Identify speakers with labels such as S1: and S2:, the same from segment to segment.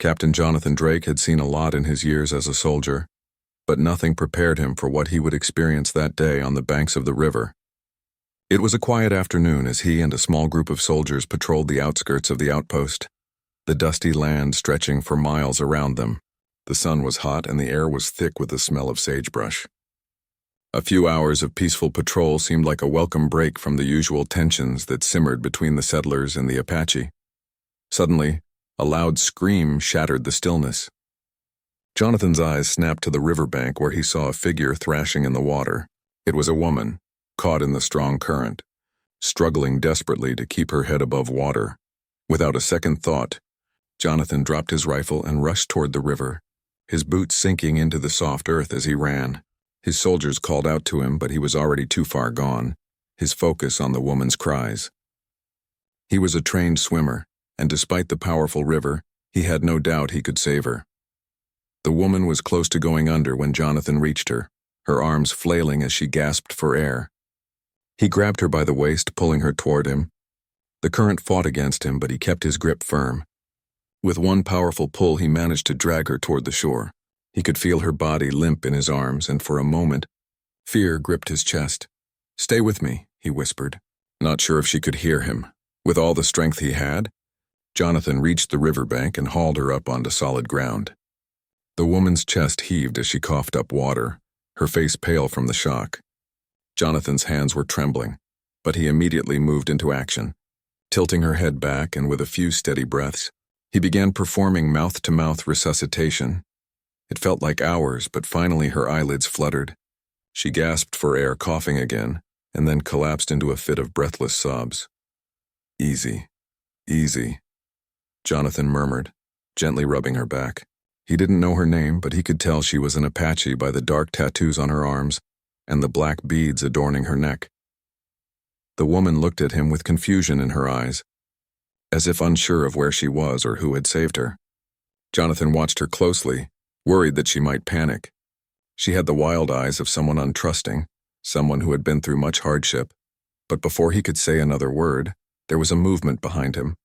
S1: Captain Jonathan Drake had seen a lot in his years as a soldier, but nothing prepared him for what he would experience that day on the banks of the river. It was a quiet afternoon as he and a small group of soldiers patrolled the outskirts of the outpost, the dusty land stretching for miles around them. The sun was hot and the air was thick with the smell of sagebrush. A few hours of peaceful patrol seemed like a welcome break from the usual tensions that simmered between the settlers and the Apache. Suddenly, a loud scream shattered the stillness. Jonathan's eyes snapped to the riverbank where he saw a figure thrashing in the water. It was a woman, caught in the strong current, struggling desperately to keep her head above water. Without a second thought, Jonathan dropped his rifle and rushed toward the river, his boots sinking into the soft earth as he ran. His soldiers called out to him, but he was already too far gone, his focus on the woman's cries. He was a trained swimmer, and despite the powerful river, he had no doubt he could save her. The woman was close to going under when Jonathan reached her, her arms flailing as she gasped for air. He grabbed her by the waist, pulling her toward him. The current fought against him, but he kept his grip firm. With one powerful pull, he managed to drag her toward the shore. He could feel her body limp in his arms, and for a moment, fear gripped his chest. "Stay with me," he whispered, not sure if she could hear him. With all the strength he had, Jonathan reached the riverbank and hauled her up onto solid ground. The woman's chest heaved as she coughed up water, her face pale from the shock. Jonathan's hands were trembling, but he immediately moved into action. Tilting her head back and with a few steady breaths, he began performing mouth-to-mouth resuscitation. It felt like hours, but finally her eyelids fluttered. She gasped for air, coughing again, and then collapsed into a fit of breathless sobs. "Easy, easy," Jonathan murmured, gently rubbing her back. He didn't know her name, but he could tell she was an Apache by the dark tattoos on her arms and the black beads adorning her neck. The woman looked at him with confusion in her eyes, as if unsure of where she was or who had saved her. Jonathan watched her closely, worried that she might panic. She had the wild eyes of someone untrusting, someone who had been through much hardship. But before he could say another word, there was a movement behind him.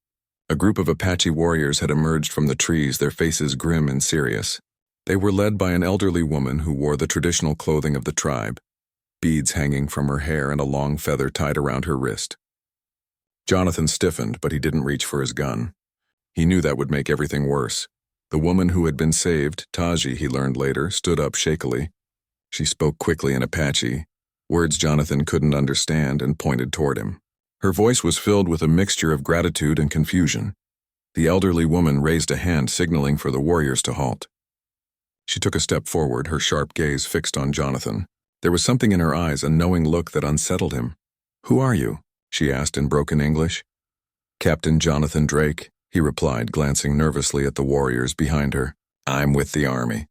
S1: A group of Apache warriors had emerged from the trees, their faces grim and serious. They were led by an elderly woman who wore the traditional clothing of the tribe, beads hanging from her hair and a long feather tied around her wrist. Jonathan stiffened, but he didn't reach for his gun. He knew that would make everything worse. The woman who had been saved, Taji, he learned later, stood up shakily. She spoke quickly in Apache, words Jonathan couldn't understand, and pointed toward him. Her voice was filled with a mixture of gratitude and confusion. The elderly woman raised a hand, signaling for the warriors to halt. She took a step forward, her sharp gaze fixed on Jonathan. There was something in her eyes, a knowing look that unsettled him. "Who are you?" she asked in broken English. "Captain Jonathan Drake," he replied, glancing nervously at the warriors behind her. "I'm with the army.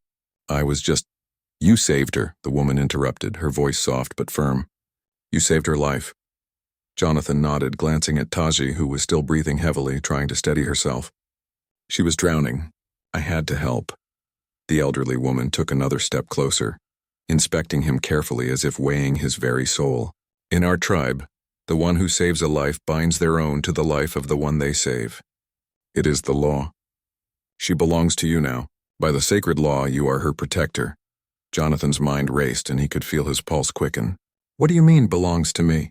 S1: I was just—" "You saved her," the woman interrupted, her voice soft but firm. "You saved her life." Jonathan nodded, glancing at Taji, who was still breathing heavily, trying to steady herself. "She was drowning. I had to help." The elderly woman took another step closer, inspecting him carefully as if weighing his very soul. "In our tribe, the one who saves a life binds their own to the life of the one they save. It is the law. She belongs to you now. By the sacred law, you are her protector." Jonathan's mind raced and he could feel his pulse quicken. "What do you mean, belongs to me?"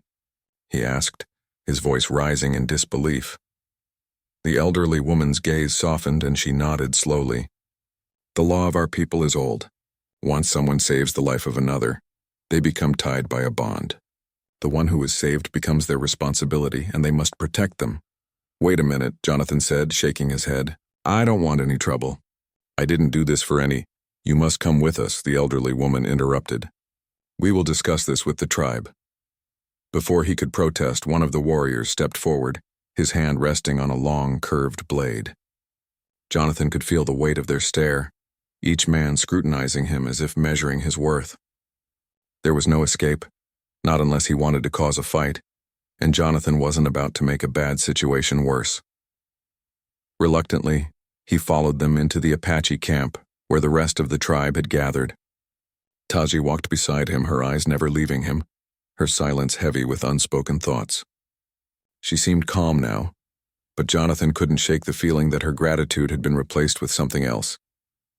S1: he asked, his voice rising in disbelief. The elderly woman's gaze softened and she nodded slowly. "The law of our people is old. Once someone saves the life of another, they become tied by a bond. The one who is saved becomes their responsibility, and they must protect them." "Wait a minute," Jonathan said, shaking his head. "I don't want any trouble. I didn't do this for any—" "You must come with us," the elderly woman interrupted. "We will discuss this with the tribe." Before he could protest, one of the warriors stepped forward, his hand resting on a long, curved blade. Jonathan could feel the weight of their stare, each man scrutinizing him as if measuring his worth. There was no escape, not unless he wanted to cause a fight, and Jonathan wasn't about to make a bad situation worse. Reluctantly, he followed them into the Apache camp, where the rest of the tribe had gathered. Taji walked beside him, her eyes never leaving him, her silence heavy with unspoken thoughts. She seemed calm now, But Jonathan couldn't shake the feeling that her gratitude had been replaced with something else,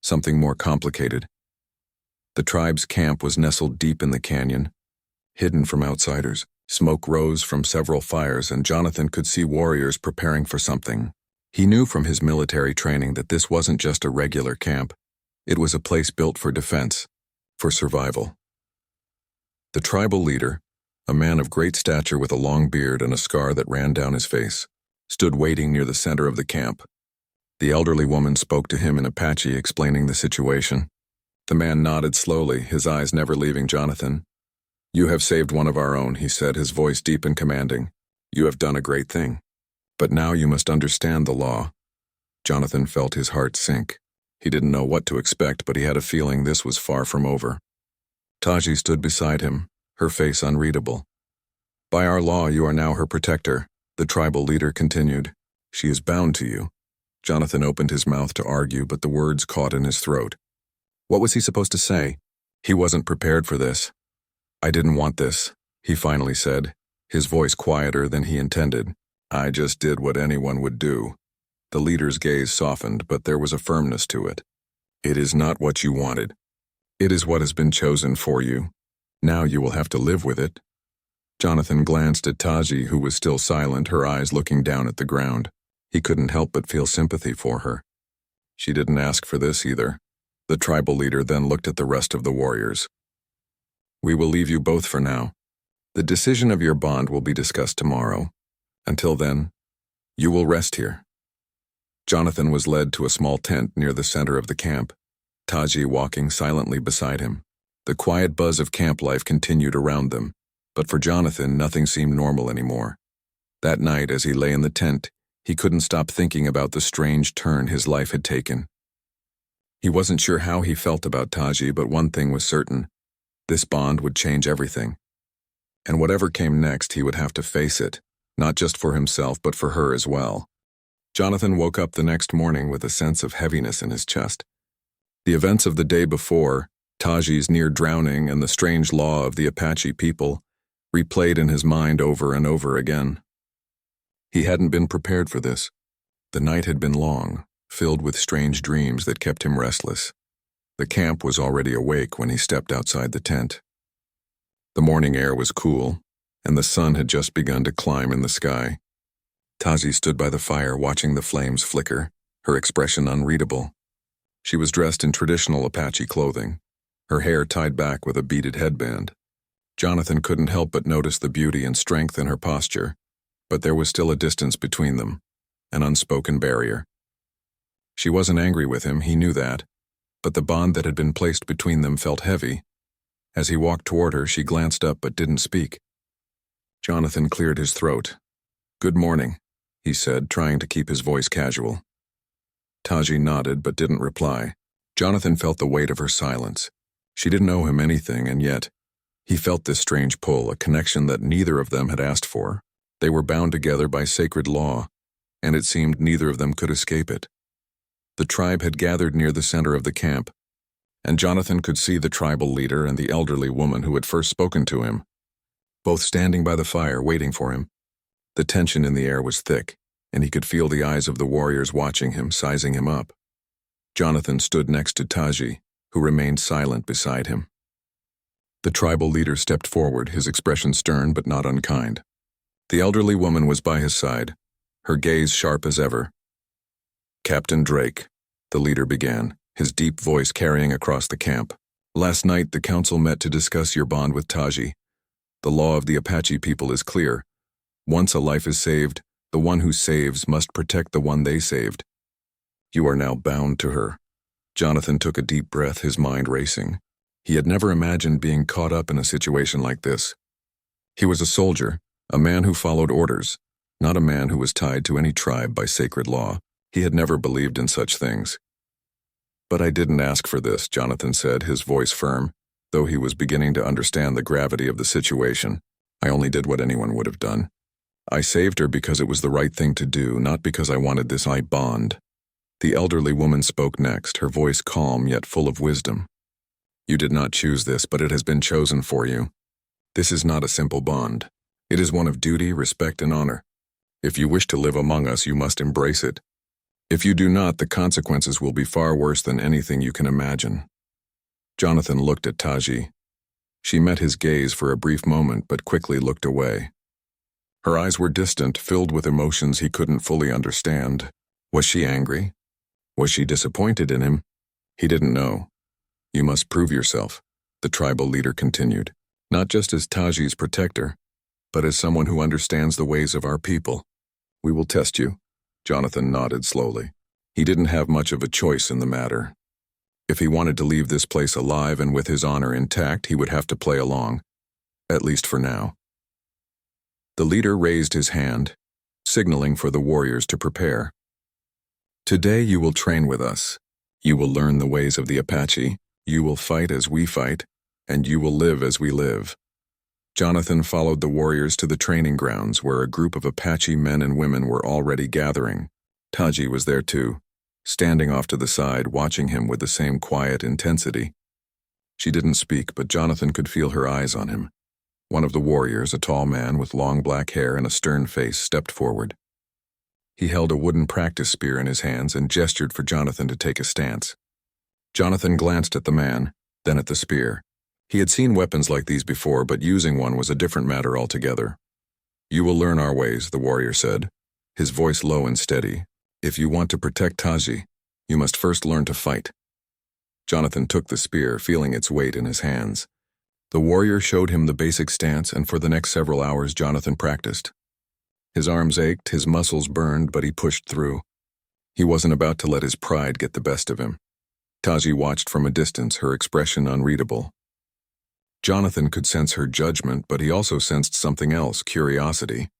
S1: something more complicated. The tribe's camp was nestled deep in the canyon, hidden from outsiders. Smoke rose from several fires, and Jonathan could see warriors preparing for something. He knew from his military training that this wasn't just a regular camp. It was a place built for defense, for survival. The tribal leader, a man of great stature with a long beard and a scar that ran down his face, stood waiting near the center of the camp. The elderly woman spoke to him in Apache, explaining the situation. The man nodded slowly, his eyes never leaving Jonathan. "You have saved one of our own," he said, his voice deep and commanding. "You have done a great thing. But now you must understand the law." Jonathan felt his heart sink. He didn't know what to expect, but he had a feeling this was far from over. Taji stood beside him, her face unreadable. "By our law, you are now her protector," the tribal leader continued. "She is bound to you." Jonathan opened his mouth to argue, but the words caught in his throat. What was he supposed to say? He wasn't prepared for this. "I didn't want this," he finally said, his voice quieter than he intended. "I just did what anyone would do." The leader's gaze softened, but there was a firmness to it. "It is not what you wanted. It is what has been chosen for you. Now you will have to live with it." Jonathan glanced at Taji, who was still silent, her eyes looking down at the ground. He couldn't help but feel sympathy for her. She didn't ask for this either. The tribal leader then looked at the rest of the warriors. "We will leave you both for now. The decision of your bond will be discussed tomorrow. Until then, you will rest here." Jonathan was led to a small tent near the center of the camp, Taji walking silently beside him. The quiet buzz of camp life continued around them, but for Jonathan, nothing seemed normal anymore. That night, as he lay in the tent, he couldn't stop thinking about the strange turn his life had taken. He wasn't sure how he felt about Taji, but one thing was certain. This bond would change everything. And whatever came next, he would have to face it, not just for himself, but for her as well. Jonathan woke up the next morning with a sense of heaviness in his chest. The events of the day before, Taji's near drowning and the strange law of the Apache people, replayed in his mind over and over again. He hadn't been prepared for this. The night had been long, filled with strange dreams that kept him restless. The camp was already awake when he stepped outside the tent. The morning air was cool, and the sun had just begun to climb in the sky. Taji stood by the fire watching the flames flicker, her expression unreadable. She was dressed in traditional Apache clothing, her hair tied back with a beaded headband. Jonathan couldn't help but notice the beauty and strength in her posture, but there was still a distance between them, an unspoken barrier. She wasn't angry with him, he knew that, but the bond that had been placed between them felt heavy. As he walked toward her, she glanced up but didn't speak. Jonathan cleared his throat. "Good morning," he said, trying to keep his voice casual. Taji nodded but didn't reply. Jonathan felt the weight of her silence. She didn't owe him anything, and yet, he felt this strange pull, a connection that neither of them had asked for. They were bound together by sacred law, and it seemed neither of them could escape it. The tribe had gathered near the center of the camp, and Jonathan could see the tribal leader and the elderly woman who had first spoken to him, both standing by the fire waiting for him. The tension in the air was thick, and he could feel the eyes of the warriors watching him, sizing him up. Jonathan stood next to Taji, who remained silent beside him. The tribal leader stepped forward, his expression stern but not unkind. The elderly woman was by his side, her gaze sharp as ever. "Captain Drake," the leader began, his deep voice carrying across the camp. "Last night the council met to discuss your bond with Taji. The law of the Apache people is clear. Once a life is saved, the one who saves must protect the one they saved. You are now bound to her." Jonathan took a deep breath, his mind racing. He had never imagined being caught up in a situation like this. He was a soldier, a man who followed orders, not a man who was tied to any tribe by sacred law. He had never believed in such things. "But I didn't ask for this," Jonathan said, his voice firm, though he was beginning to understand the gravity of the situation. "I only did what anyone would have done. I saved her because it was the right thing to do, not because I wanted this bond." The elderly woman spoke next, her voice calm yet full of wisdom. "You did not choose this, but it has been chosen for you. This is not a simple bond. It is one of duty, respect, and honor. If you wish to live among us, you must embrace it. If you do not, the consequences will be far worse than anything you can imagine." Jonathan looked at Taji. She met his gaze for a brief moment but quickly looked away. Her eyes were distant, filled with emotions he couldn't fully understand. Was she angry? Was she disappointed in him? He didn't know. "You must prove yourself," the tribal leader continued, "not just as Taji's protector, but as someone who understands the ways of our people. We will test you." Jonathan nodded slowly. He didn't have much of a choice in the matter. If he wanted to leave this place alive and with his honor intact, he would have to play along, at least for now. The leader raised his hand, signaling for the warriors to prepare. "Today you will train with us. You will learn the ways of the Apache, you will fight as we fight, and you will live as we live." Jonathan followed the warriors to the training grounds where a group of Apache men and women were already gathering. Taji was there too, standing off to the side, watching him with the same quiet intensity. She didn't speak, but Jonathan could feel her eyes on him. One of the warriors, a tall man with long black hair and a stern face, stepped forward. He held a wooden practice spear in his hands and gestured for Jonathan to take a stance. Jonathan glanced at the man, then at the spear. He had seen weapons like these before, but using one was a different matter altogether. "You will learn our ways," the warrior said, his voice low and steady. "If you want to protect Taji, you must first learn to fight." Jonathan took the spear, feeling its weight in his hands. The warrior showed him the basic stance, and for the next several hours Jonathan practiced. His arms ached, his muscles burned, but he pushed through. He wasn't about to let his pride get the best of him. Taji watched from a distance, her expression unreadable. Jonathan could sense her judgment, but he also sensed something else, curiosity.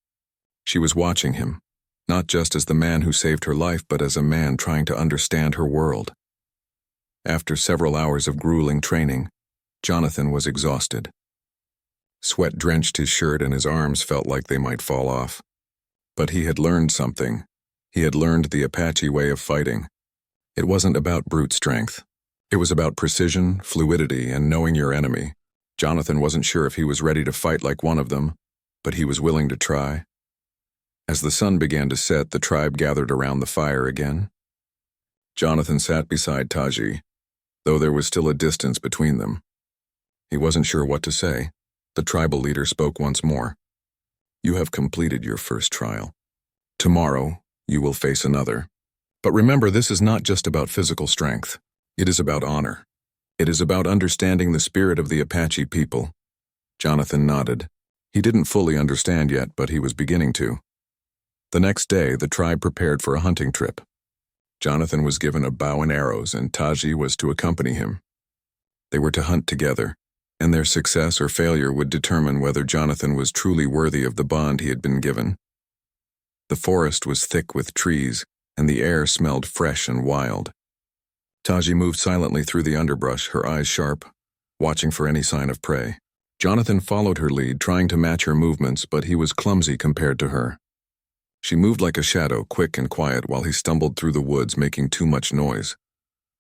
S1: She was watching him, not just as the man who saved her life, but as a man trying to understand her world. After several hours of grueling training, Jonathan was exhausted. Sweat drenched his shirt and his arms felt like they might fall off. But he had learned something. He had learned the Apache way of fighting. It wasn't about brute strength. It was about precision, fluidity, and knowing your enemy. Jonathan wasn't sure if he was ready to fight like one of them, but he was willing to try. As the sun began to set, the tribe gathered around the fire again. Jonathan sat beside Taji, though there was still a distance between them. He wasn't sure what to say. The tribal leader spoke once more. "You have completed your first trial. Tomorrow, you will face another. But remember, this is not just about physical strength. It is about honor. It is about understanding the spirit of the Apache people." Jonathan nodded. He didn't fully understand yet, but he was beginning to. The next day, the tribe prepared for a hunting trip. Jonathan was given a bow and arrows, and Taji was to accompany him. They were to hunt together, and their success or failure would determine whether Jonathan was truly worthy of the bond he had been given. The forest was thick with trees, and the air smelled fresh and wild. Taji moved silently through the underbrush, her eyes sharp, watching for any sign of prey. Jonathan followed her lead, trying to match her movements, but he was clumsy compared to her. She moved like a shadow, quick and quiet, while he stumbled through the woods, making too much noise.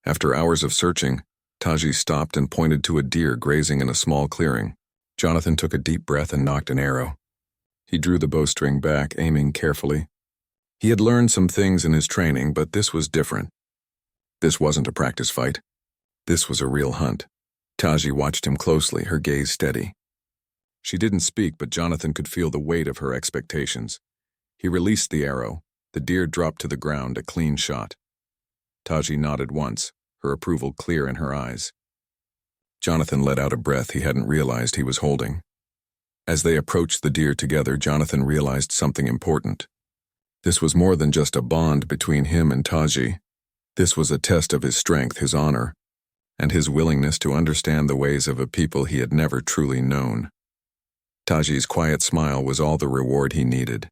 S1: After hours of searching, Taji stopped and pointed to a deer grazing in a small clearing. Jonathan took a deep breath and nocked an arrow. He drew the bowstring back, aiming carefully. He had learned some things in his training, but this was different. This wasn't a practice fight. This was a real hunt. Taji watched him closely, her gaze steady. She didn't speak, but Jonathan could feel the weight of her expectations. He released the arrow. The deer dropped to the ground, a clean shot. Taji nodded once, her approval clear in her eyes. Jonathan let out a breath he hadn't realized he was holding. As they approached the deer together, Jonathan realized something important. This was more than just a bond between him and Taji. This was a test of his strength, his honor, and his willingness to understand the ways of a people he had never truly known. Taji's quiet smile was all the reward he needed.